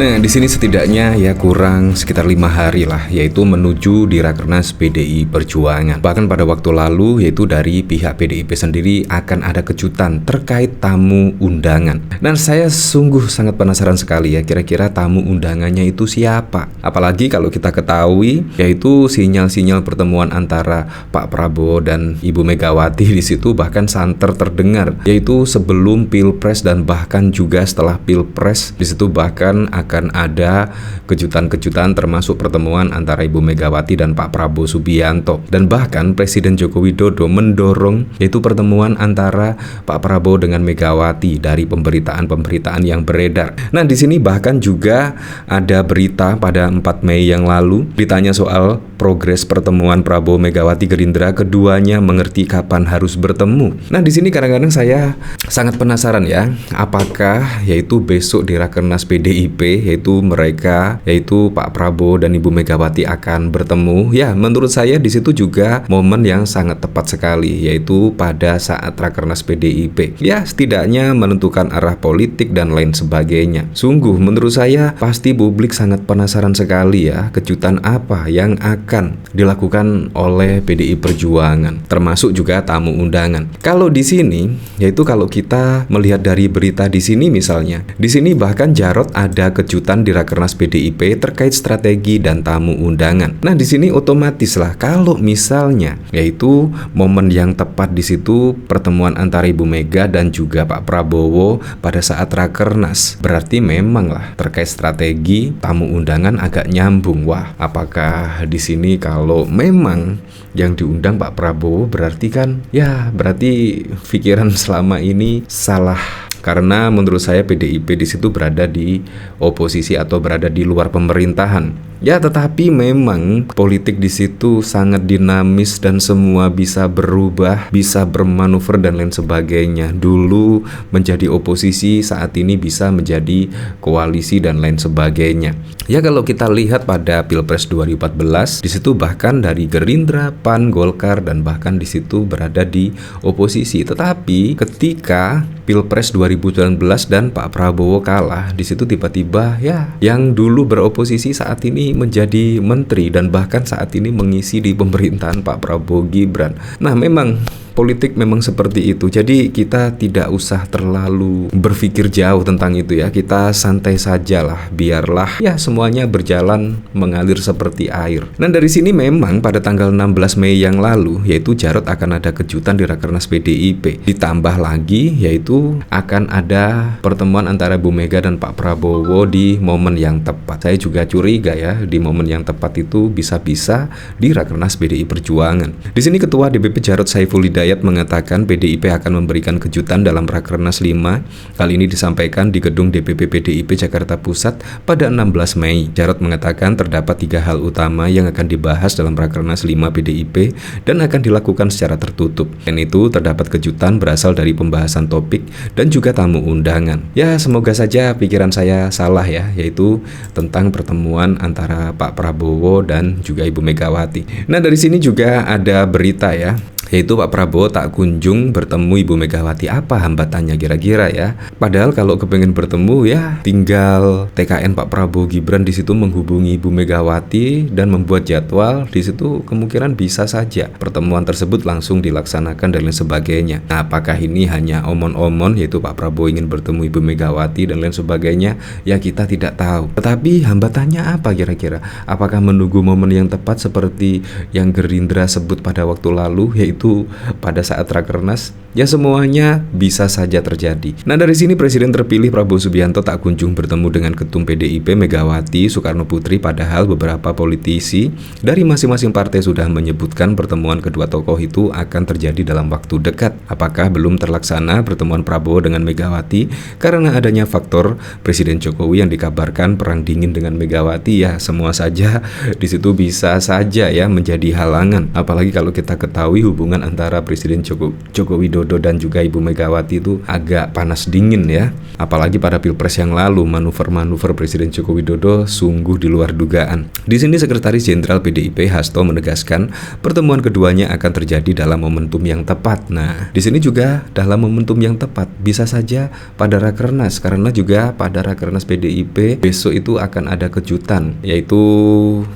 Nah, di sini setidaknya ya kurang sekitar 5 hari lah, yaitu menuju di Rakernas PDI Perjuangan. Bahkan pada waktu lalu, yaitu dari pihak PDIP sendiri akan ada kejutan terkait tamu undangan. Dan saya sungguh sangat penasaran sekali ya, kira-kira tamu undangannya itu siapa? Apalagi kalau kita ketahui, yaitu sinyal-sinyal pertemuan antara Pak Prabowo dan Ibu Megawati di situ bahkan santer terdengar, yaitu sebelum Pilpres dan bahkan juga setelah Pilpres. Di situ bahkan akan ada kejutan-kejutan termasuk pertemuan antara Ibu Megawati dan Pak Prabowo Subianto. Dan bahkan Presiden Joko Widodo mendorong yaitu pertemuan antara Pak Prabowo dengan Megawati dari pemberitaan-pemberitaan yang beredar. Nah, di sini bahkan juga ada berita pada 4 Mei yang lalu ditanya soal progres pertemuan Prabowo Megawati Gerindra, keduanya mengerti kapan harus bertemu. Nah, di sini kadang-kadang saya sangat penasaran ya, apakah yaitu besok di Rakernas PDIP yaitu mereka yaitu Pak Prabowo dan Ibu Megawati akan bertemu. Ya, menurut saya di situ juga momen yang sangat tepat sekali, yaitu pada saat Rakernas PDIP. Ya, setidaknya menentukan arah politik dan lain sebagainya. Sungguh menurut saya pasti publik sangat penasaran sekali ya, kejutan apa yang akan dilakukan oleh PDI Perjuangan, termasuk juga tamu undangan. Kalau di sini yaitu kalau kita melihat dari berita di sini misalnya, di sini bahkan Jarot ada kejutan di Rakernas PDIP terkait strategi dan tamu undangan. Nah, di sini otomatis lah kalau misalnya yaitu momen yang tepat di situ pertemuan antara Ibu Mega dan juga Pak Prabowo pada saat Rakernas, berarti memang lah terkait strategi tamu undangan agak nyambung. Wah, apakah di sini kalau memang yang diundang Pak Prabowo berarti kan ya berarti pikiran selama ini salah. Karena menurut saya PDIP di situ berada di oposisi atau berada di luar pemerintahan. Ya, tetapi memang politik di situ sangat dinamis dan semua bisa berubah, bisa bermanuver dan lain sebagainya. Dulu menjadi oposisi, saat ini bisa menjadi koalisi dan lain sebagainya. Ya, kalau kita lihat pada Pilpres 2014, di situ bahkan dari Gerindra, PAN, Golkar dan bahkan di situ berada di oposisi. Tetapi ketika Pilpres 2019 dan Pak Prabowo kalah, di situ tiba-tiba ya yang dulu beroposisi saat ini menjadi menteri dan bahkan saat ini mengisi di pemerintahan Pak Prabowo Gibran. Nah, memang politik memang seperti itu. Jadi kita tidak usah terlalu berpikir jauh tentang itu ya. Kita santai sajalah, biarlah ya semuanya berjalan mengalir seperti air. Nah, dari sini memang pada tanggal 16 Mei yang lalu yaitu Jarot akan ada kejutan di Rakernas PDIP. Ditambah lagi yaitu akan ada pertemuan antara Bu Mega dan Pak Prabowo di momen yang tepat. Saya juga curiga ya di momen yang tepat itu bisa-bisa di Rakernas PDI Perjuangan. Di sini Ketua DPP Jarod Saiful Hidayat mengatakan PDIP akan memberikan kejutan dalam Rakernas 5. Hal ini disampaikan di gedung DPP PDIP Jakarta Pusat pada 16 Mei. Jarod mengatakan terdapat 3 hal utama yang akan dibahas dalam Rakernas 5 PDIP dan akan dilakukan secara tertutup. Dan itu terdapat kejutan berasal dari pembahasan topik dan juga tamu undangan. Ya, semoga saja pikiran saya salah ya, yaitu tentang pertemuan antara Pak Prabowo dan juga Ibu Megawati. Nah, dari sini juga ada berita ya, yaitu Pak Prabowo tak kunjung bertemu Ibu Megawati. Apa hambatannya kira-kira ya? Padahal kalau kepengen bertemu ya tinggal TKN Pak Prabowo Gibran di situ menghubungi Ibu Megawati dan membuat jadwal. Di situ kemungkinan bisa saja pertemuan tersebut langsung dilaksanakan dan lain sebagainya. Nah, apakah ini hanya omon-omon yaitu Pak Prabowo ingin bertemu Ibu Megawati dan lain sebagainya? Ya, kita tidak tahu. Tetapi hambatannya apa kira-kira? Apakah menunggu momen yang tepat seperti yang Gerindra sebut pada waktu lalu, yaitu pada saat Rakernas? Ya, semuanya bisa saja terjadi. Nah, dari sini Presiden terpilih Prabowo Subianto tak kunjung bertemu dengan Ketum PDIP Megawati Soekarno Putri, padahal beberapa politisi dari masing-masing partai sudah menyebutkan pertemuan kedua tokoh itu akan terjadi dalam waktu dekat. Apakah belum terlaksana pertemuan Prabowo dengan Megawati karena adanya faktor Presiden Jokowi yang dikabarkan perang dingin dengan Megawati? Ya, semua saja di situ bisa saja ya menjadi halangan. Apalagi kalau kita ketahui hubungan hubungan antara Presiden Joko Widodo dan juga Ibu Megawati itu agak panas dingin ya. Apalagi pada Pilpres yang lalu, manuver-manuver Presiden Joko Widodo sungguh di luar dugaan. Di sini Sekretaris Jenderal PDIP Hasto menegaskan pertemuan keduanya akan terjadi dalam momentum yang tepat. Nah, di sini juga dalam momentum yang tepat, bisa saja pada Rakernas, karena juga pada Rakernas PDIP besok itu akan ada kejutan, yaitu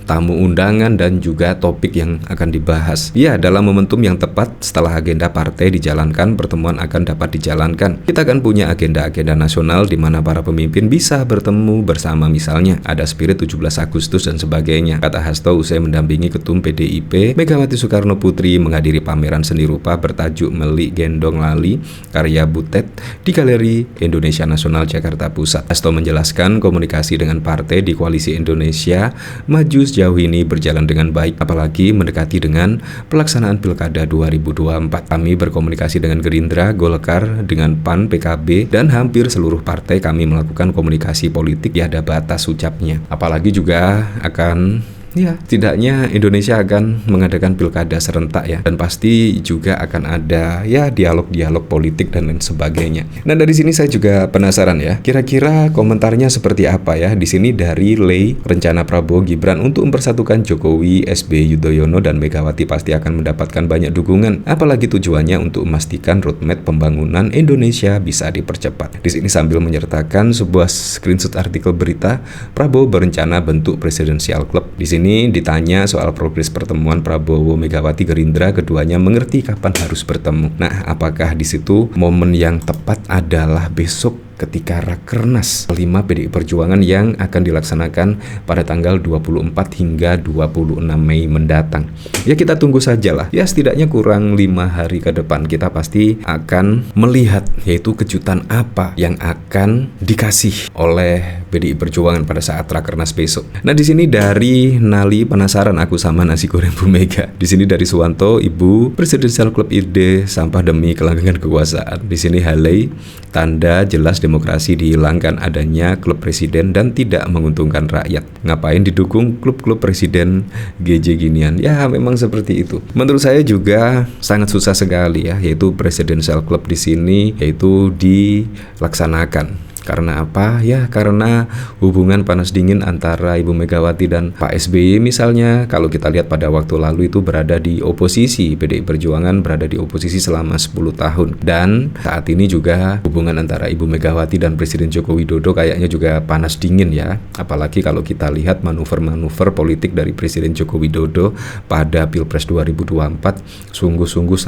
tamu undangan dan juga topik yang akan dibahas. Ya, dalam momentum yang tepat setelah agenda partai dijalankan, pertemuan akan dapat dijalankan. Kita akan punya agenda-agenda nasional di mana para pemimpin bisa bertemu bersama, misalnya ada spirit 17 Agustus dan sebagainya, kata Hasto usai mendampingi Ketum PDIP Megawati Soekarno Putri menghadiri pameran seni rupa bertajuk Meli Gendong Lali karya Butet di Galeri Indonesia Nasional Jakarta Pusat. Hasto menjelaskan komunikasi dengan partai di Koalisi Indonesia Maju sejauh ini berjalan dengan baik, apalagi mendekati dengan pelaksanaan Pilkada 2024. Kami berkomunikasi dengan Gerindra, Golkar, dengan PAN, PKB, dan hampir seluruh partai kami melakukan komunikasi politik, tiada batas, ucapnya. Apalagi juga akan setidaknya Indonesia akan mengadakan pilkada serentak ya, dan pasti juga akan ada dialog-dialog politik dan lain sebagainya. Nah, dari sini saya juga penasaran ya, kira-kira komentarnya seperti apa ya. Di sini dari Lei, rencana Prabowo Gibran untuk mempersatukan Jokowi, SBY Yudhoyono dan Megawati pasti akan mendapatkan banyak dukungan, apalagi tujuannya untuk memastikan roadmap pembangunan Indonesia bisa dipercepat. Di sini sambil menyertakan sebuah screenshot artikel berita, Prabowo berencana bentuk Presidential Club. Di sini ditanya soal progres pertemuan Prabowo Megawati Gerindra, keduanya mengerti kapan harus bertemu. Nah, apakah di situ momen yang tepat adalah besok ketika Rakernas 5 PDI Perjuangan yang akan dilaksanakan pada tanggal 24 hingga 26 Mei mendatang. Ya, kita tunggu sajalah. Ya, setidaknya kurang 5 hari ke depan kita pasti akan melihat yaitu kejutan apa yang akan dikasih oleh PDI Perjuangan pada saat Rakernas besok. Nah, di sini dari Nali, penasaran aku sama nasi goreng Bu Mega. Di sini dari Suwanto, Ibu Presidential Club ide sampah demi kelanggengan kekuasaan. Di sini Haley, tanda jelas demokrasi dihilangkan, adanya klub presiden dan tidak menguntungkan rakyat. Ngapain didukung klub-klub presiden GJ ginian? Ya, memang seperti itu. Menurut saya juga sangat susah sekali ya, yaitu Presidential Club di sini yaitu dilaksanakan. Karena apa? Ya, karena hubungan panas dingin antara Ibu Megawati dan Pak SBY misalnya, kalau kita lihat pada waktu lalu itu berada di oposisi, PDI Perjuangan berada di oposisi selama 10 tahun. Dan saat ini juga hubungan antara Ibu Megawati dan Presiden Joko Widodo kayaknya juga panas dingin ya. Apalagi kalau kita lihat manuver-manuver politik dari Presiden Joko Widodo pada Pilpres 2024 sungguh-sungguh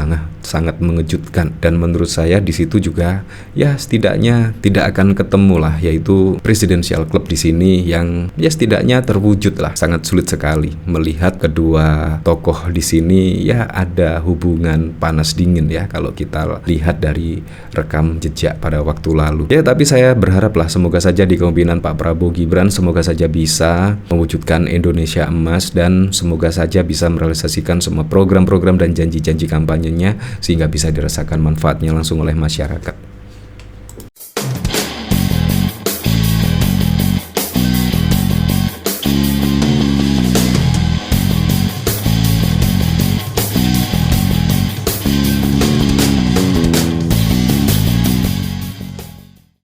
sangat mengejutkan. Dan menurut saya di situ juga ya setidaknya tidak akan ketemu lah, yaitu Presidential Club di sini yang ya setidaknya terwujud lah. Sangat sulit sekali melihat kedua tokoh di sini ya ada hubungan panas dingin ya kalau kita lihat dari rekam jejak pada waktu lalu. Ya, tapi saya berharap lah semoga saja di kepemimpinan Pak Prabowo Gibran semoga saja bisa mewujudkan Indonesia emas dan semoga saja bisa merealisasikan semua program-program dan janji-janji kampanyenya sehingga bisa dirasakan manfaatnya langsung oleh masyarakat.